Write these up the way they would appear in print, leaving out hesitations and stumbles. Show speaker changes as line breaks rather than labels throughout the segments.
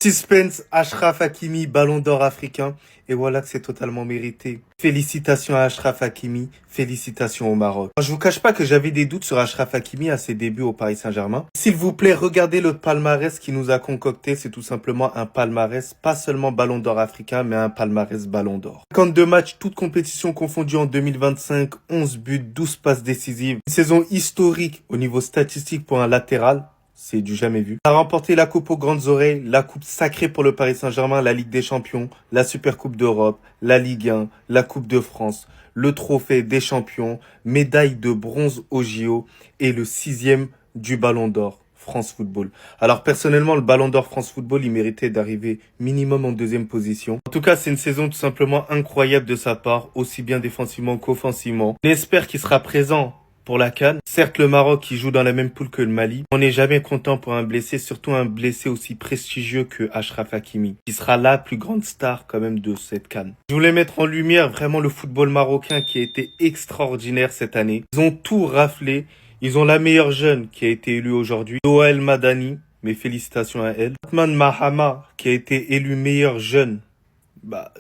Suspense, Achraf Hakimi, ballon d'or africain. Et voilà que c'est totalement mérité. Félicitations à Achraf Hakimi, félicitations au Maroc. Je vous cache pas que j'avais des doutes sur Achraf Hakimi à ses débuts au Paris Saint-Germain. S'il vous plaît, regardez le palmarès qu'il nous a concocté. C'est tout simplement un palmarès, pas seulement ballon d'or africain, mais un palmarès ballon d'or. 52 matchs, toutes compétitions confondues en 2025, 11 buts, 12 passes décisives. Une saison historique au niveau statistique pour un latéral. C'est du jamais vu. Il a remporté la coupe aux grandes oreilles, la coupe sacrée pour le Paris Saint-Germain, la Ligue des Champions, la Super Coupe d'Europe, la Ligue 1, la Coupe de France, le trophée des champions, médaille de bronze au JO et le 6e du Ballon d'Or France Football. Alors personnellement, le Ballon d'Or France Football, il méritait d'arriver minimum en 2e position. En tout cas, c'est une saison tout simplement incroyable de sa part, aussi bien défensivement qu'offensivement. On espère qu'il sera présent pour la CAN. Certes, le Maroc qui joue dans la même poule que le Mali. On n'est jamais content pour un blessé, surtout un blessé aussi prestigieux que Achraf Hakimi, qui sera la plus grande star quand même de cette CAN. Je voulais mettre en lumière vraiment le football marocain qui a été extraordinaire cette année. Ils ont tout raflé. Ils ont la meilleure jeune qui a été élue aujourd'hui, Noah El Madani. Mes félicitations à elle. Othman Mahama qui a été élu meilleur jeune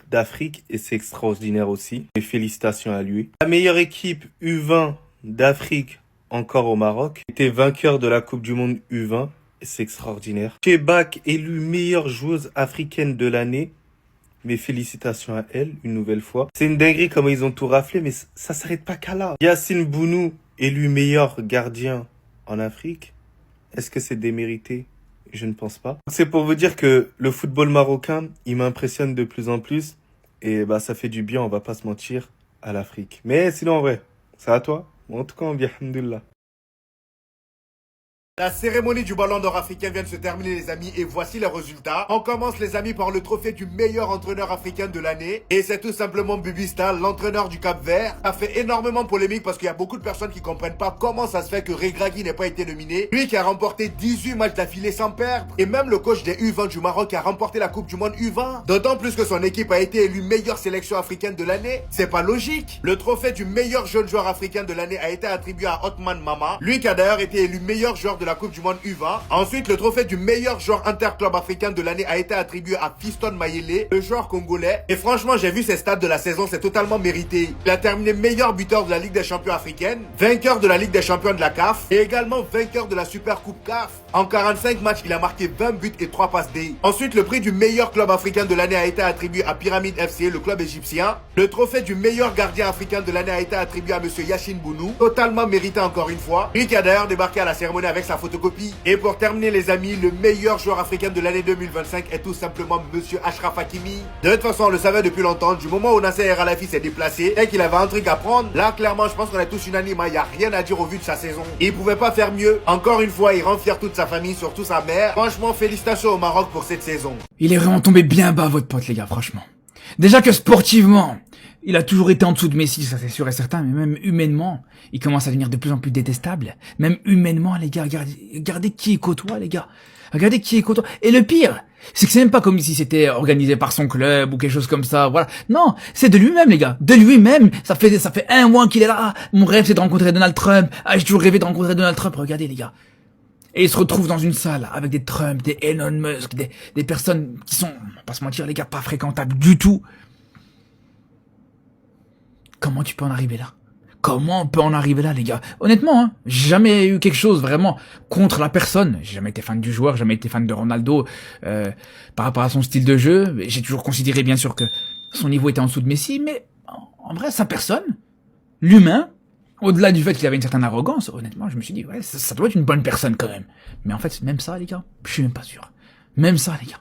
d'Afrique et c'est extraordinaire aussi. Mes félicitations à lui. La meilleure équipe U20 d'Afrique, encore au Maroc, était vainqueur de la Coupe du Monde U20, et c'est extraordinaire. Chebak, élue meilleure joueuse africaine de l'année, mes félicitations à elle, une nouvelle fois. C'est une dinguerie comment ils ont tout raflé, mais ça s'arrête pas qu'à là. Yacine Bounou, élu meilleur gardien en Afrique, est-ce que c'est démérité? Je ne pense pas. C'est pour vous dire que le football marocain, il m'impressionne de plus en plus, et ça fait du bien, on va pas se mentir, à l'Afrique. Mais sinon, en vrai, c'est à toi. En tout cas, on dit alhamdoulilah.
La cérémonie du Ballon d'Or africain vient de se terminer les amis et voici les résultats. On commence les amis par le trophée du meilleur entraîneur africain de l'année. Et c'est tout simplement Bubista, l'entraîneur du Cap-Vert. Ça fait énormément polémique parce qu'il y a beaucoup de personnes qui comprennent pas comment ça se fait que Regragui n'ait pas été nominé. Lui qui a remporté 18 matchs d'affilée sans perdre. Et même le coach des U20 du Maroc qui a remporté la Coupe du Monde U20. D'autant plus que son équipe a été élue meilleure sélection africaine de l'année. C'est pas logique. Le trophée du meilleur jeune joueur africain de l'année a été attribué à Othman Mama. Lui qui a d'ailleurs été élu meilleur joueur de la Coupe du Monde U20. Ensuite, le trophée du meilleur joueur interclub africain de l'année a été attribué à Fiston Mayele, le joueur congolais. Et franchement, j'ai vu ses stats de la saison, c'est totalement mérité. Il a terminé meilleur buteur de la Ligue des Champions africaine, vainqueur de la Ligue des Champions de la CAF et également vainqueur de la Super Coupe CAF. En 45 matchs, il a marqué 20 buts et 3 passes D. Ensuite, le prix du meilleur club africain de l'année a été attribué à Pyramide FC, le club égyptien. Le trophée du meilleur gardien africain de l'année a été attribué à monsieur Yacine Bounou, totalement mérité encore une fois. Lui qui a d'ailleurs débarqué à la cérémonie avec sa photocopie. Et pour terminer les amis, le meilleur joueur africain de l'année 2025 est tout simplement monsieur Achraf Hakimi. De toute façon, on le savait depuis longtemps, du moment où Nasser El Khelaifi s'est déplacé et qu'il avait un truc à prendre, là clairement je pense qu'on est tous unanimes, il n'y a rien à dire au vu de sa saison. Il pouvait pas faire mieux. Encore une fois, il rend fier toute sa famille, surtout sa mère. Franchement, félicitations au Maroc pour cette saison.
Il est vraiment tombé bien bas votre pote les gars, franchement. Déjà que sportivement, il a toujours été en dessous de Messi, ça c'est sûr et certain, mais même humainement, il commence à devenir de plus en plus détestable. Même humainement, les gars, regardez qui il côtoie, les gars. Regardez qui il côtoie. Et le pire, c'est que c'est même pas comme si c'était organisé par son club ou quelque chose comme ça, voilà. Non, c'est de lui-même, les gars. De lui-même. Ça fait 1 mois qu'il est là. Ah, mon rêve, c'est de rencontrer Donald Trump. Ah, j'ai toujours rêvé de rencontrer Donald Trump. Regardez, les gars. Et il se retrouve dans une salle avec des Trump, des Elon Musk, des personnes qui sont, on va pas se mentir, les gars, pas fréquentables du tout. Comment tu peux en arriver là? Comment on peut en arriver là, les gars? Honnêtement, hein, j'ai jamais eu quelque chose vraiment contre la personne. J'ai jamais été fan du joueur, jamais été fan de Ronaldo par rapport à son style de jeu. J'ai toujours considéré, bien sûr, que son niveau était en dessous de Messi, mais en vrai, sa personne, l'humain, au-delà du fait qu'il avait une certaine arrogance, honnêtement, je me suis dit, ouais, ça doit être une bonne personne quand même. Mais en fait, même ça, les gars, je suis même pas sûr. Même ça, les gars.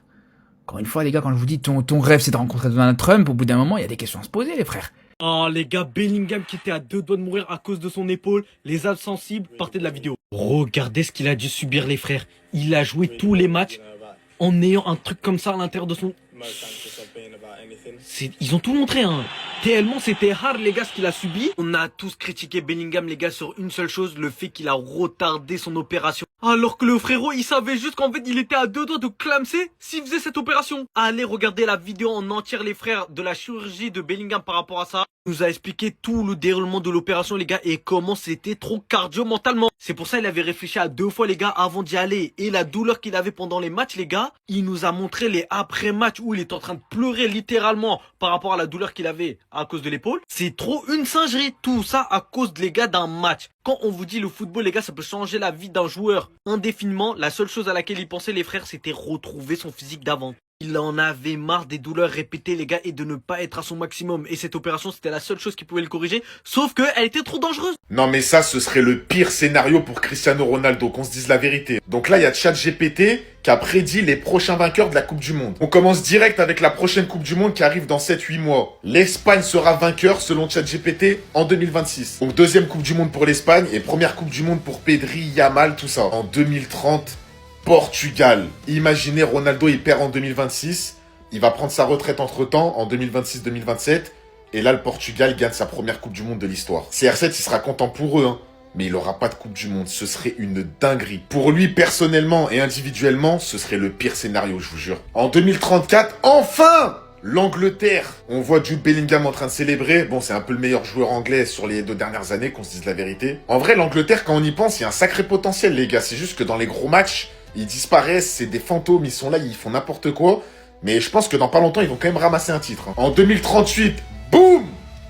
Encore une fois, les gars, quand je vous dis ton rêve, c'est de rencontrer Donald Trump, au bout d'un moment, il y a des questions à se poser, les frères.
Oh les gars, Bellingham qui était à 2 doigts de mourir à cause de son épaule, les âges sensibles, partez de la vidéo. Regardez ce qu'il a dû subir les frères. Il a joué tous les matchs en ayant un truc comme ça à l'intérieur de son... Ils ont tout montré hein. Tellement c'était hard les gars ce qu'il a subi. On a tous critiqué Bellingham les gars sur une seule chose, le fait qu'il a retardé son opération. Alors que le frérot, il savait juste qu'en fait, il était à 2 doigts de clamser s'il faisait cette opération. Allez regarder la vidéo en entière, les frères, de la chirurgie de Bellingham par rapport à ça. Il nous a expliqué tout le déroulement de l'opération, les gars, et comment c'était trop cardio mentalement. C'est pour ça qu'il avait réfléchi à 2 fois, les gars, avant d'y aller. Et la douleur qu'il avait pendant les matchs, les gars, il nous a montré les après-matchs où il est en train de pleurer littéralement par rapport à la douleur qu'il avait à cause de l'épaule. C'est trop une singerie, tout ça à cause, les gars, d'un match. Quand on vous dit le football, les gars, ça peut changer la vie d'un joueur indéfiniment. La seule chose à laquelle ils pensaient, les frères, c'était retrouver son physique d'avant. Il en avait marre des douleurs répétées, les gars, et de ne pas être à son maximum. Et cette opération, c'était la seule chose qui pouvait le corriger, sauf qu'elle était trop dangereuse.
Non mais ça, ce serait le pire scénario pour Cristiano Ronaldo, qu'on se dise la vérité. Donc là, il y a ChatGPT qui a prédit les prochains vainqueurs de la Coupe du Monde. On commence direct avec la prochaine Coupe du Monde qui arrive dans 7-8 mois. L'Espagne sera vainqueur selon ChatGPT en 2026. Donc deuxième Coupe du Monde pour l'Espagne et première Coupe du Monde pour Pedri, Yamal, tout ça. En 2030, Portugal. Imaginez, Ronaldo, il perd en 2026. Il va prendre sa retraite entre-temps, en 2026-2027. Et là, le Portugal gagne sa première Coupe du Monde de l'histoire. CR7, il sera content pour eux, hein. Mais il aura pas de Coupe du Monde. Ce serait une dinguerie. Pour lui, personnellement et individuellement, ce serait le pire scénario, je vous jure. En 2034, enfin, l'Angleterre. On voit Jude Bellingham en train de célébrer. Bon, c'est un peu le meilleur joueur anglais sur les 2 dernières années, qu'on se dise la vérité. En vrai, l'Angleterre, quand on y pense, il y a un sacré potentiel, les gars. C'est juste que dans les gros matchs, ils disparaissent, c'est des fantômes, ils sont là, ils font n'importe quoi. Mais je pense que dans pas longtemps, ils vont quand même ramasser un titre. En 2038, boum,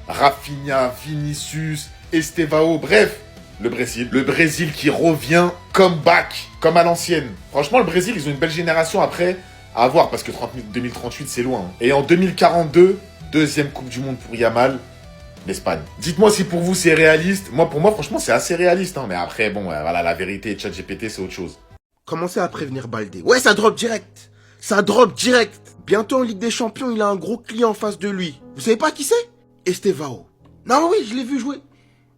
Rafinha, Vinicius, Estevao, bref, le Brésil. Le Brésil qui revient comeback, comme à l'ancienne. Franchement, le Brésil, ils ont une belle génération après à avoir, parce que 2038, c'est loin. Et en 2042, deuxième Coupe du Monde pour Yamal, l'Espagne. Dites-moi si pour vous c'est réaliste. Moi, pour moi, franchement, c'est assez réaliste. Hein. Mais après, bon, voilà, la vérité, ChatGPT, c'est autre chose.
Commencez à prévenir Baldé. Ouais, ça drop direct. Ça drop direct. Bientôt en Ligue des Champions, il a un gros client en face de lui. Vous savez pas qui c'est? Estevao. Non, oui, je l'ai vu jouer.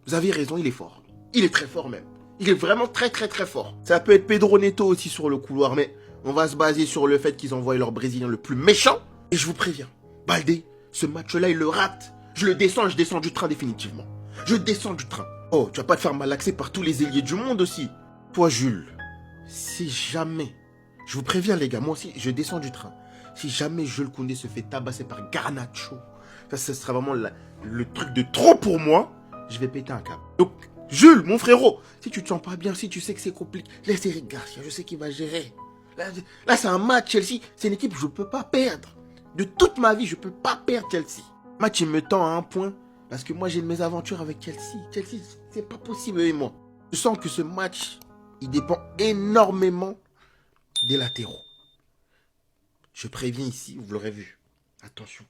Vous avez raison, il est fort. Il est très fort même. Il est vraiment très fort. Ça peut être Pedro Neto aussi sur le couloir, mais on va se baser sur le fait qu'ils envoient leur Brésilien le plus méchant. Et je vous préviens, Baldé, ce match-là, il le rate. Je descends du train définitivement. Je descends du train. Oh, tu vas pas te faire malaxer par tous les ailiers du monde aussi. Toi, Jules, si jamais, je vous préviens les gars, moi aussi, je descends du train. Si jamais Jules Koundé se fait tabasser par Garnacho, ça, ce sera vraiment le truc de trop pour moi. Je vais péter un câble. Donc, Jules, mon frérot, si tu te sens pas bien, si tu sais que c'est compliqué, laisse Eric Garcia, je sais qu'il va gérer. Là c'est un match, Chelsea, c'est une équipe que je peux pas perdre. De toute ma vie, je peux pas perdre Chelsea. Le match, il me tend à un point, parce que moi, j'ai mes aventures avec Chelsea. Chelsea, c'est pas possible, et moi. Je sens que ce match, il dépend énormément des latéraux. Je préviens ici, vous l'aurez vu. Attention.